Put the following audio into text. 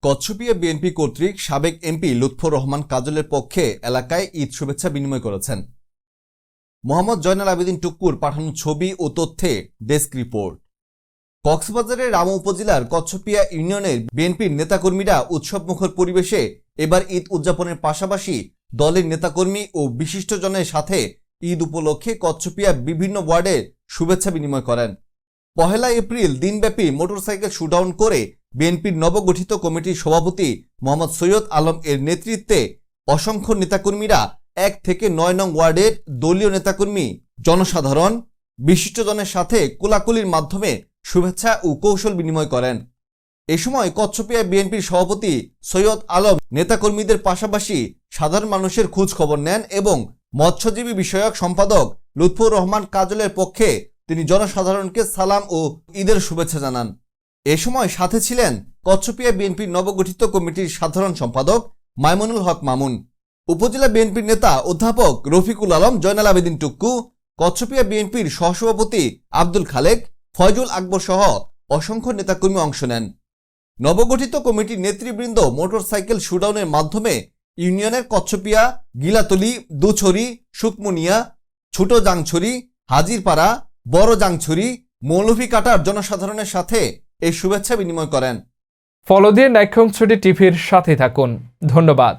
Kachchhapia BNP কর্তৃক সাবেক MP Lutfur Rahman কাজলের পক্ষে এলাকায় ঈদ শুভেচ্ছা বিনিময় করেছেন। মোহাম্মদ জয়নাল আবেদিন টুক্কুর পাঠানো ছবি ও তথ্যে ডেস্ক রিপোর্ট। কক্সবাজারের রামু উপজেলার কচ্ছপিয়া ইউনিয়নের বিএনপির নেতাকর্মীরা উৎসবমুখর পরিবেশে এবার ঈদ উদযাপনের পাশাপাশি দলের নেতাকর্মী ও বিশিষ্টজনের সাথে ঈদ উপলক্ষে কচ্ছপিয়া বিভিন্ন ওয়ার্ডের শুভেচ্ছা বিনিময় করেন। 1 এপ্রিল দিনব্যাপী মোটরসাইকেল শুডাউন করে বিএনপির নবগঠিত কমিটির সভাপতি মোহাম্মদ সৈয়দ আলম এর নেতৃত্বে অসংখ্য নেতাকর্মীরা 1 থেকে 9 নং ওয়ার্ডের দলীয় নেতাকর্মী, জনসাধারণ, বিশিষ্টজনের সাথে কোলাকুলির মাধ্যমে শুভেচ্ছা ও কৌশল বিনিময় করেন। এ সময় কচ্ছপিয়া বিএনপির সভাপতি সৈয়দ আলম নেতাকর্মীদের পাশাপাশি সাধারণ মানুষের খোঁজ খবর নেন এবং মৎস্যজীবী বিষয়ক সম্পাদক লুৎফর রহমান কাজলের পক্ষে তিনি জনসাধারণকে সালাম ও ঈদের শুভেচ্ছা জানান। এ সময় সাথে ছিলেন কচ্ছপিয়া বিএনপির নবগঠিত কমিটির সাধারণ সম্পাদক মাইমুনুল হক মামুন, উপজেলা বিএনপির নেতা অধ্যাপক রফিকুল আলম জয়নাল আবেদিন টুক্কু, কচ্ছপিয়া বিএনপির সহসভাপতি আব্দুল খালেক, ফয়জুল আকবর সহ অসংখ্য নেতাকর্মী অংশ নেন। নবগঠিত কমিটির নেতৃবৃন্দ মোটরসাইকেল শুডাউনের মাধ্যমে ইউনিয়নের কচ্ছপিয়া, গিলাতলি, দুছড়ি, সুকমুনিয়া, ছোট জাংছড়ি, হাজিরপাড়া, বড় জাংছড়ি, মৌলভীকাটার জনসাধারণের সাথে এই শুভেচ্ছা বিনিময় করেন। ফলো দিয়ে নাইক্ষুংছড়ি টিভির সাথে থাকুন। ধন্যবাদ।